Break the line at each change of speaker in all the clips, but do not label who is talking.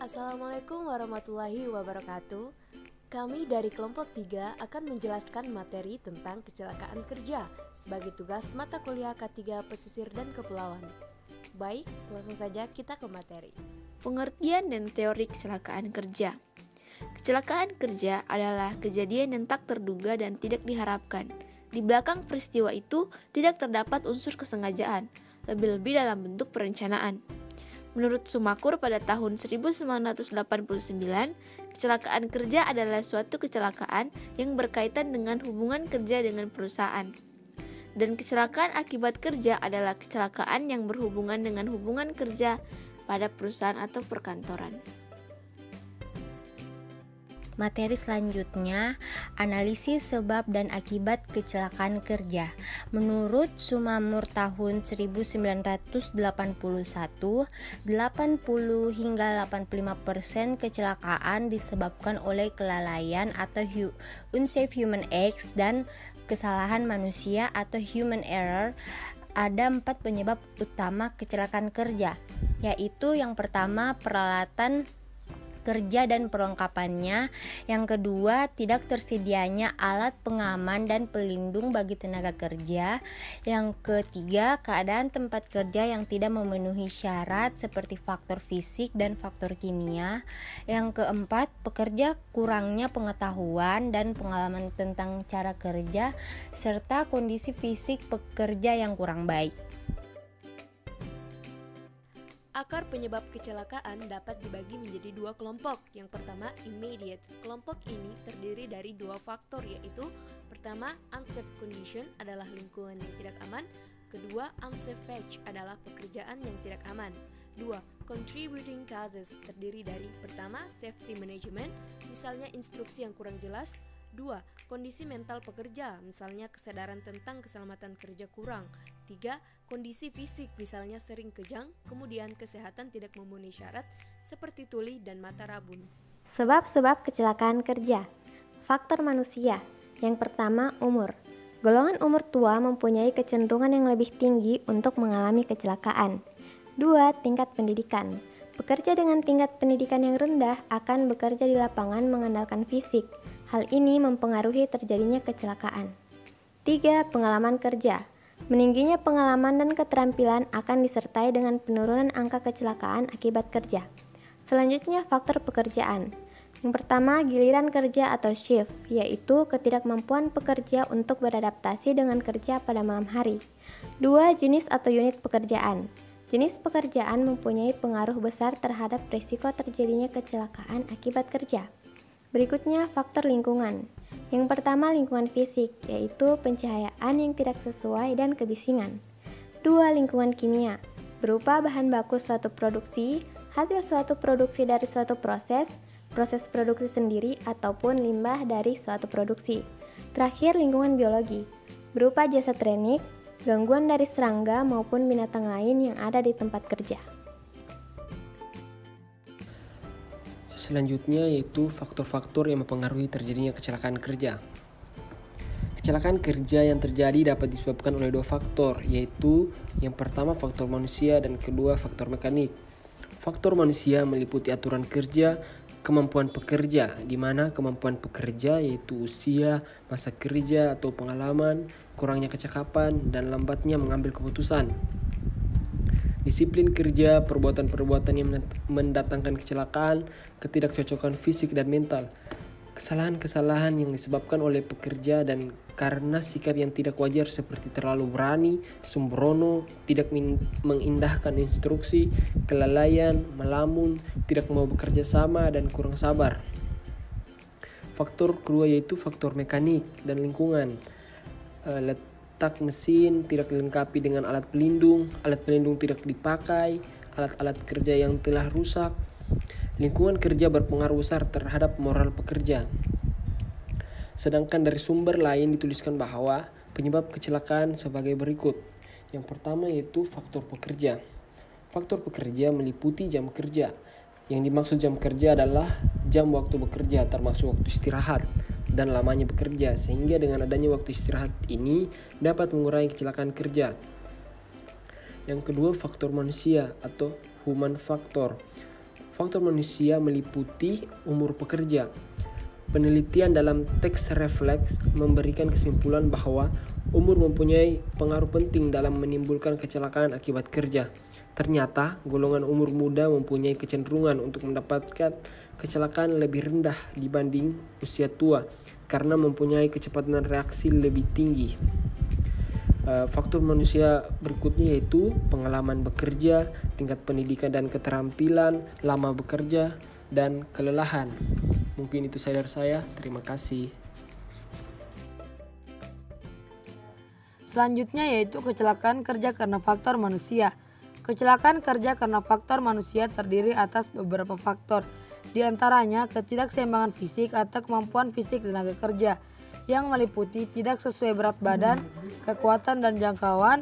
Assalamualaikum warahmatullahi wabarakatuh. Kami dari kelompok 3 akan menjelaskan materi tentang kecelakaan kerja sebagai tugas mata kuliah K3 Pesisir dan Kepulauan. Baik, langsung saja kita ke materi.
Pengertian dan teori kecelakaan kerja. Kecelakaan kerja adalah kejadian yang tak terduga dan tidak diharapkan. Di belakang peristiwa itu tidak terdapat unsur kesengajaan, lebih-lebih dalam bentuk perencanaan. Menurut Sumakur pada tahun 1989, kecelakaan kerja adalah suatu kecelakaan yang berkaitan dengan hubungan kerja dengan perusahaan. Dan kecelakaan akibat kerja adalah kecelakaan yang berhubungan dengan hubungan kerja pada perusahaan atau perkantoran.
Materi selanjutnya, analisis sebab dan akibat kecelakaan kerja. Menurut Sumamur tahun 1981, 80 hingga 85% kecelakaan disebabkan oleh kelalaian atau unsafe human acts dan kesalahan manusia atau human error. Ada 4 penyebab utama kecelakaan kerja, yaitu yang pertama peralatan kerja dan perlengkapannya, yang kedua tidak tersedianya alat pengaman dan pelindung bagi tenaga kerja, yang ketiga keadaan tempat kerja yang tidak memenuhi syarat seperti faktor fisik dan faktor kimia, yang keempat pekerja kurangnya pengetahuan dan pengalaman tentang cara kerja, serta kondisi fisik pekerja yang kurang baik.
Akar penyebab kecelakaan dapat dibagi menjadi 2 kelompok. Yang pertama, immediate. Kelompok ini terdiri dari 2 faktor, yaitu pertama, unsafe condition adalah lingkungan yang tidak aman. Kedua, unsafe wage adalah pekerjaan yang tidak aman. 2. Contributing causes terdiri dari pertama, safety management, misalnya instruksi yang kurang jelas. 2. Kondisi mental pekerja, misalnya kesadaran tentang keselamatan kerja kurang. 3. Kondisi fisik, misalnya sering kejang. Kemudian kesehatan tidak memenuhi syarat seperti tuli dan mata rabun.
Sebab-sebab kecelakaan kerja. Faktor manusia. Yang pertama, umur. Golongan umur tua mempunyai kecenderungan yang lebih tinggi untuk mengalami kecelakaan. 2. Tingkat pendidikan. Pekerja dengan tingkat pendidikan yang rendah akan bekerja di lapangan mengandalkan fisik. Hal ini mempengaruhi terjadinya kecelakaan. 3. Pengalaman kerja. Meningginya pengalaman dan keterampilan akan disertai dengan penurunan angka kecelakaan akibat kerja. Selanjutnya, faktor pekerjaan. Yang pertama, giliran kerja atau shift, yaitu ketidakmampuan pekerja untuk beradaptasi dengan kerja pada malam hari. 2. Jenis atau unit pekerjaan. Jenis pekerjaan mempunyai pengaruh besar terhadap risiko terjadinya kecelakaan akibat kerja. Berikutnya, faktor lingkungan. Yang pertama, lingkungan fisik, yaitu pencahayaan yang tidak sesuai dan kebisingan. 2. Lingkungan kimia, berupa bahan baku suatu produksi, hasil suatu produksi dari suatu proses produksi sendiri, ataupun limbah dari suatu produksi. Terakhir, lingkungan biologi, berupa jasa trenik, gangguan dari serangga maupun binatang lain yang ada di tempat kerja.
Selanjutnya yaitu faktor-faktor yang mempengaruhi terjadinya kecelakaan kerja. Kecelakaan kerja yang terjadi dapat disebabkan oleh 2 faktor, yaitu yang pertama faktor manusia dan kedua faktor mekanik. Faktor manusia meliputi aturan kerja, kemampuan pekerja, di mana kemampuan pekerja yaitu usia, masa kerja atau pengalaman, kurangnya kecakapan, dan lambatnya mengambil keputusan. Disiplin kerja, perbuatan-perbuatan yang mendatangkan kecelakaan, ketidakcocokan fisik dan mental, kesalahan-kesalahan yang disebabkan oleh pekerja dan karena sikap yang tidak wajar seperti terlalu berani, sembrono, tidak mengindahkan instruksi, kelalaian, melamun, tidak mau bekerja sama, dan kurang sabar. Faktor kedua yaitu faktor mekanik dan lingkungan. Letak mesin tidak dilengkapi dengan alat pelindung tidak dipakai, alat-alat kerja yang telah rusak. Lingkungan kerja berpengaruh besar terhadap moral pekerja. Sedangkan dari sumber lain dituliskan bahwa penyebab kecelakaan sebagai berikut. Yang pertama yaitu faktor pekerja. Faktor pekerja meliputi jam kerja. Yang dimaksud jam kerja adalah jam waktu bekerja termasuk waktu istirahat dan lamanya bekerja, sehingga dengan adanya waktu istirahat ini dapat mengurangi kecelakaan kerja. Yang kedua, faktor manusia atau human factor. faktor manusia meliputi umur pekerja. Penelitian dalam teks refleks memberikan kesimpulan bahwa umur mempunyai pengaruh penting dalam menimbulkan kecelakaan akibat kerja. Ternyata, golongan umur muda mempunyai kecenderungan untuk mendapatkan kecelakaan lebih rendah dibanding usia tua karena mempunyai kecepatan reaksi lebih tinggi. Faktor manusia berikutnya yaitu pengalaman bekerja, tingkat pendidikan dan keterampilan, lama bekerja, dan kelelahan. Mungkin itu dari saya. Terima kasih.
Selanjutnya yaitu kecelakaan kerja karena faktor manusia. Kecelakaan kerja karena faktor manusia terdiri atas beberapa faktor, di antaranya ketidakseimbangan fisik atau kemampuan fisik tenaga kerja, yang meliputi tidak sesuai berat badan, kekuatan dan jangkauan.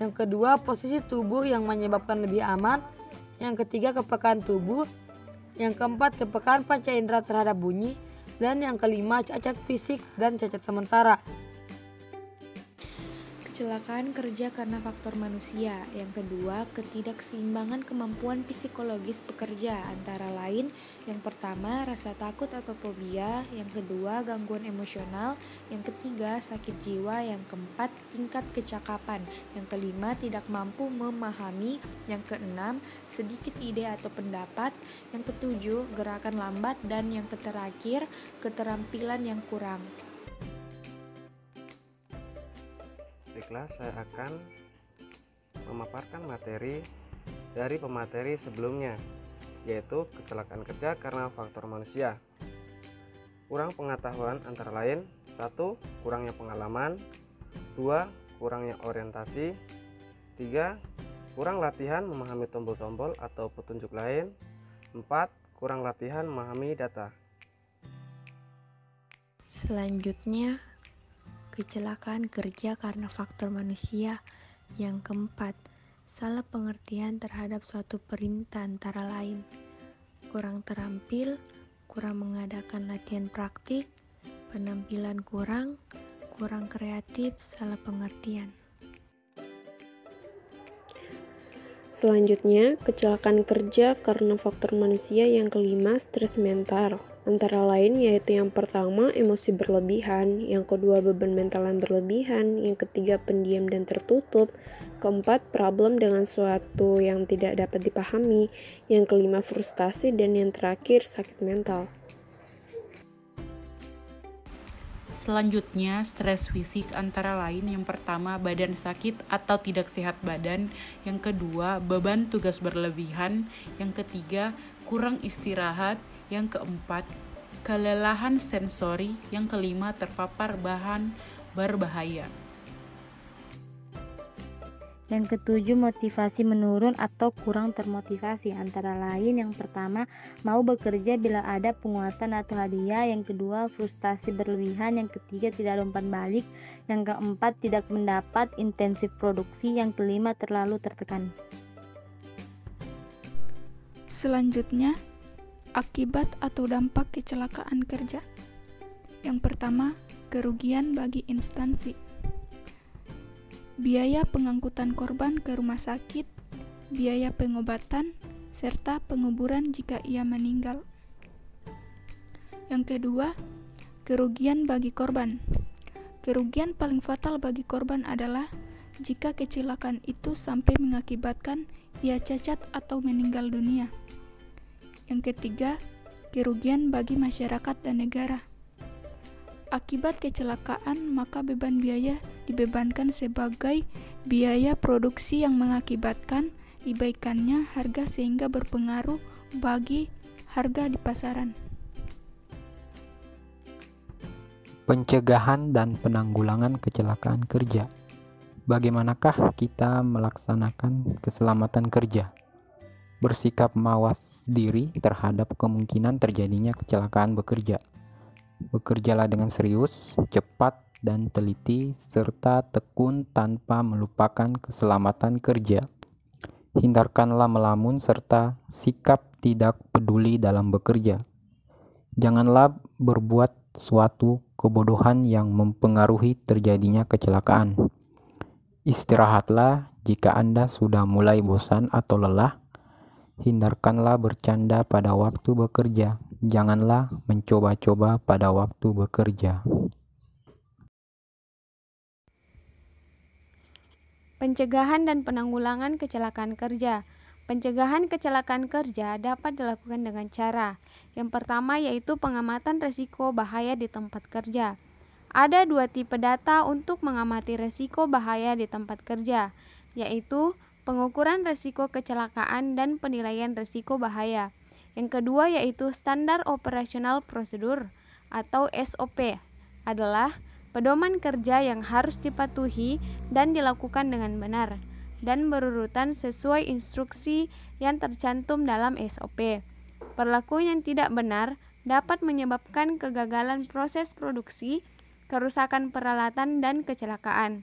Yang kedua, posisi tubuh yang menyebabkan lebih aman. Yang ketiga, kepekaan tubuh. Yang keempat, kepekaan panca indera terhadap bunyi. Dan yang kelima, cacat fisik dan cacat sementara.
Kecelakaan kerja karena faktor manusia. Yang kedua, ketidakseimbangan kemampuan psikologis pekerja, antara lain yang pertama rasa takut atau fobia, yang kedua gangguan emosional, yang ketiga sakit jiwa, yang keempat tingkat kecakapan, yang kelima tidak mampu memahami, yang keenam sedikit ide atau pendapat, yang ketujuh gerakan lambat, dan yang terakhir keterampilan yang kurang.
Baiklah, saya akan memaparkan materi dari pemateri sebelumnya, yaitu kecelakaan kerja karena faktor manusia. Kurang pengetahuan antara lain: 1. Kurangnya pengalaman, 2. Kurangnya orientasi, 3. Kurang latihan memahami tombol-tombol atau petunjuk lain, 4. Kurang latihan memahami data.
Selanjutnya, kecelakaan kerja karena faktor manusia. Yang keempat, salah pengertian terhadap suatu perintah, antara lain kurang terampil, kurang mengadakan latihan praktik, penampilan kurang kreatif, salah pengertian.
Selanjutnya, kecelakaan kerja karena faktor manusia. Yang kelima, stres mental. Antara lain yaitu yang pertama, emosi berlebihan, yang kedua, beban mental yang berlebihan, yang ketiga, pendiam dan tertutup, keempat, problem dengan suatu yang tidak dapat dipahami, yang kelima, frustasi, dan yang terakhir, sakit mental.
Selanjutnya, stres fisik antara lain yang pertama, badan sakit atau tidak sehat badan, yang kedua, beban tugas berlebihan, yang ketiga, kurang istirahat, yang keempat, kelelahan sensori, yang kelima, terpapar bahan berbahaya.
Yang ketujuh, motivasi menurun atau kurang termotivasi, antara lain yang pertama, mau bekerja bila ada penguatan atau hadiah, yang kedua, frustasi berlebihan, yang ketiga, tidak ada umpan balik, yang keempat, tidak mendapat intensif produksi, yang kelima, terlalu tertekan.
Selanjutnya, akibat atau dampak kecelakaan kerja. Yang pertama, kerugian bagi instansi. Biaya pengangkutan korban ke rumah sakit, biaya pengobatan, serta penguburan jika ia meninggal. Yang kedua, kerugian bagi korban. Kerugian paling fatal bagi korban adalah jika kecelakaan itu sampai mengakibatkan ia cacat atau meninggal dunia. Yang ketiga, kerugian bagi masyarakat dan negara. Akibat kecelakaan, maka beban biaya dibebankan sebagai biaya produksi yang mengakibatkan dibaikannya harga sehingga berpengaruh bagi harga di pasaran.
Pencegahan dan penanggulangan kecelakaan kerja. Bagaimanakah kita melaksanakan keselamatan kerja? Bersikap mawas diri terhadap kemungkinan terjadinya kecelakaan bekerja. Bekerjalah dengan serius, cepat, dan teliti, serta tekun tanpa melupakan keselamatan kerja. Hindarkanlah melamun serta sikap tidak peduli dalam bekerja. Janganlah berbuat suatu kebodohan yang mempengaruhi terjadinya kecelakaan. Istirahatlah jika Anda sudah mulai bosan atau lelah. Hindarkanlah bercanda pada waktu bekerja. Janganlah mencoba-coba pada waktu bekerja.
Pencegahan dan penanggulangan kecelakaan kerja. Pencegahan kecelakaan kerja dapat dilakukan dengan cara yang pertama yaitu pengamatan risiko bahaya di tempat kerja. Ada dua tipe data untuk mengamati risiko bahaya di tempat kerja, yaitu pengukuran risiko kecelakaan dan penilaian risiko bahaya. Yang kedua yaitu standar operasional prosedur atau SOP adalah pedoman kerja yang harus dipatuhi dan dilakukan dengan benar dan berurutan sesuai instruksi yang tercantum dalam SOP. Perlakuan yang tidak benar dapat menyebabkan kegagalan proses produksi, kerusakan peralatan, dan kecelakaan.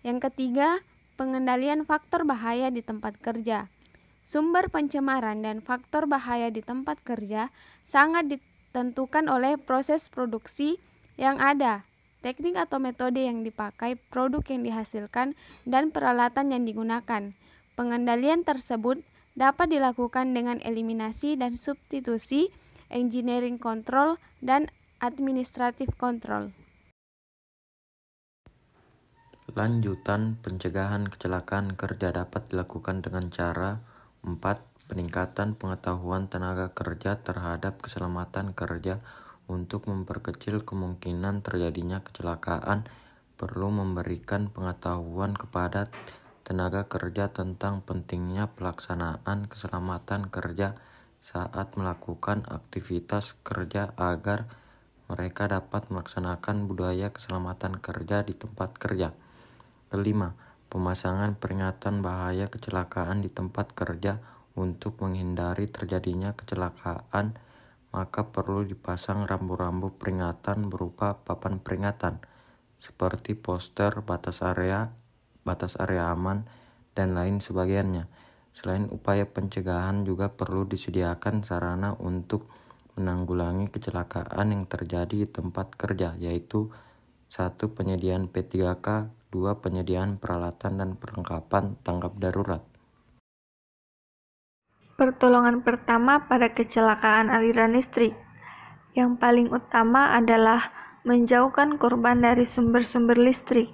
Yang ketiga, pengendalian faktor bahaya di tempat kerja. Sumber pencemaran dan faktor bahaya di tempat kerja sangat ditentukan oleh proses produksi yang ada, teknik atau metode yang dipakai, produk yang dihasilkan, dan peralatan yang digunakan. Pengendalian tersebut dapat dilakukan dengan eliminasi dan substitusi, engineering control, dan administrative control.
Lanjutan pencegahan kecelakaan kerja dapat dilakukan dengan cara 4. Peningkatan pengetahuan tenaga kerja terhadap keselamatan kerja. Untuk memperkecil kemungkinan terjadinya kecelakaan, perlu memberikan pengetahuan kepada tenaga kerja tentang pentingnya pelaksanaan keselamatan kerja saat melakukan aktivitas kerja agar mereka dapat melaksanakan budaya keselamatan kerja di tempat kerja. Kelima, pemasangan peringatan bahaya kecelakaan di tempat kerja. Untuk menghindari terjadinya kecelakaan, maka perlu dipasang rambu-rambu peringatan berupa papan peringatan, seperti poster, batas area aman, dan lain sebagainya. Selain upaya pencegahan, juga perlu disediakan sarana untuk menanggulangi kecelakaan yang terjadi di tempat kerja, yaitu 1. Penyediaan P3K, 2. Penyediaan peralatan dan perlengkapan tanggap darurat.
Pertolongan pertama pada kecelakaan aliran listrik. Yang paling utama adalah menjauhkan korban dari sumber-sumber listrik.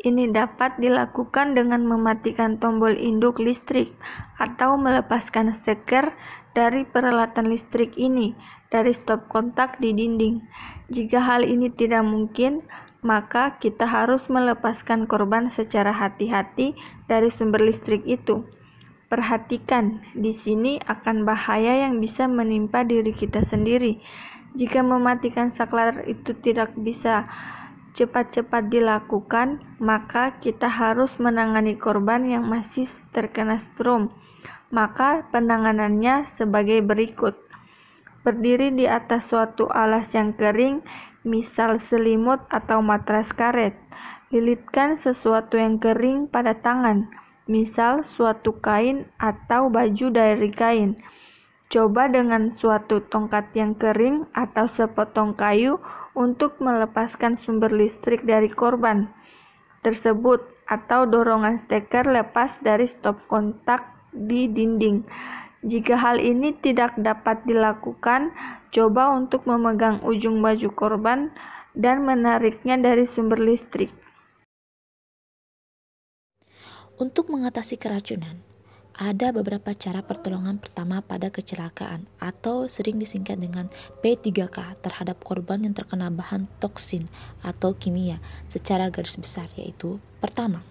Ini dapat dilakukan dengan mematikan tombol induk listrik atau melepaskan steker dari peralatan listrik ini dari stop kontak di dinding. Jika hal ini tidak mungkin, maka kita harus melepaskan korban secara hati-hati dari sumber listrik itu. Perhatikan, di sini akan bahaya yang bisa menimpa diri kita sendiri. Jika mematikan saklar itu tidak bisa cepat-cepat dilakukan, maka kita harus menangani korban yang masih terkena strom. Maka penanganannya sebagai berikut. Berdiri di atas suatu alas yang kering, misal selimut atau matras karet. Lilitkan sesuatu yang kering pada tangan, misal suatu kain atau baju dari kain. Coba dengan suatu tongkat yang kering atau sepotong kayu untuk melepaskan sumber listrik dari korban tersebut atau dorongan steker lepas dari stop kontak di dinding. Jika hal ini tidak dapat dilakukan, coba untuk memegang ujung baju korban dan menariknya dari sumber listrik.
Untuk mengatasi keracunan, ada beberapa cara pertolongan pertama pada kecelakaan atau sering disingkat dengan P3K terhadap korban yang terkena bahan toksin atau kimia secara garis besar, yaitu pertama,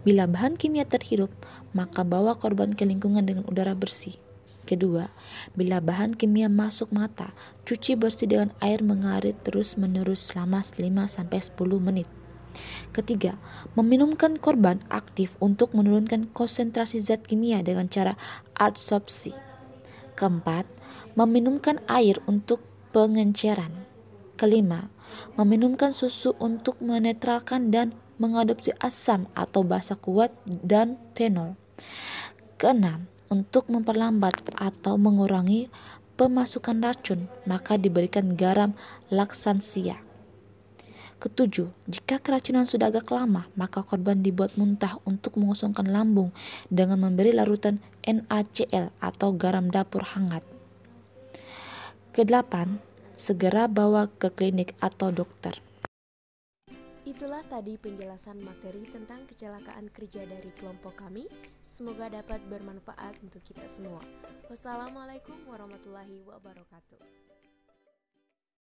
bila bahan kimia terhirup, maka bawa korban ke lingkungan dengan udara bersih. Kedua, bila bahan kimia masuk mata, cuci bersih dengan air mengalir terus-menerus selama 5-10 menit. Ketiga, meminumkan korban aktif untuk menurunkan konsentrasi zat kimia dengan cara adsorpsi. Keempat, meminumkan air untuk pengenceran. Kelima, meminumkan susu untuk menetralkan dan mengadopsi asam atau basa kuat dan fenol. Keenam, untuk memperlambat atau mengurangi pemasukan racun, maka diberikan garam laksansia. Ketujuh, jika keracunan sudah agak lama, maka korban dibuat muntah untuk mengosongkan lambung dengan memberi larutan NaCl atau garam dapur hangat. Kedelapan, segera bawa ke klinik atau dokter.
Itulah tadi penjelasan materi tentang kecelakaan kerja dari kelompok kami. Semoga dapat bermanfaat untuk kita semua. Wassalamualaikum warahmatullahi wabarakatuh.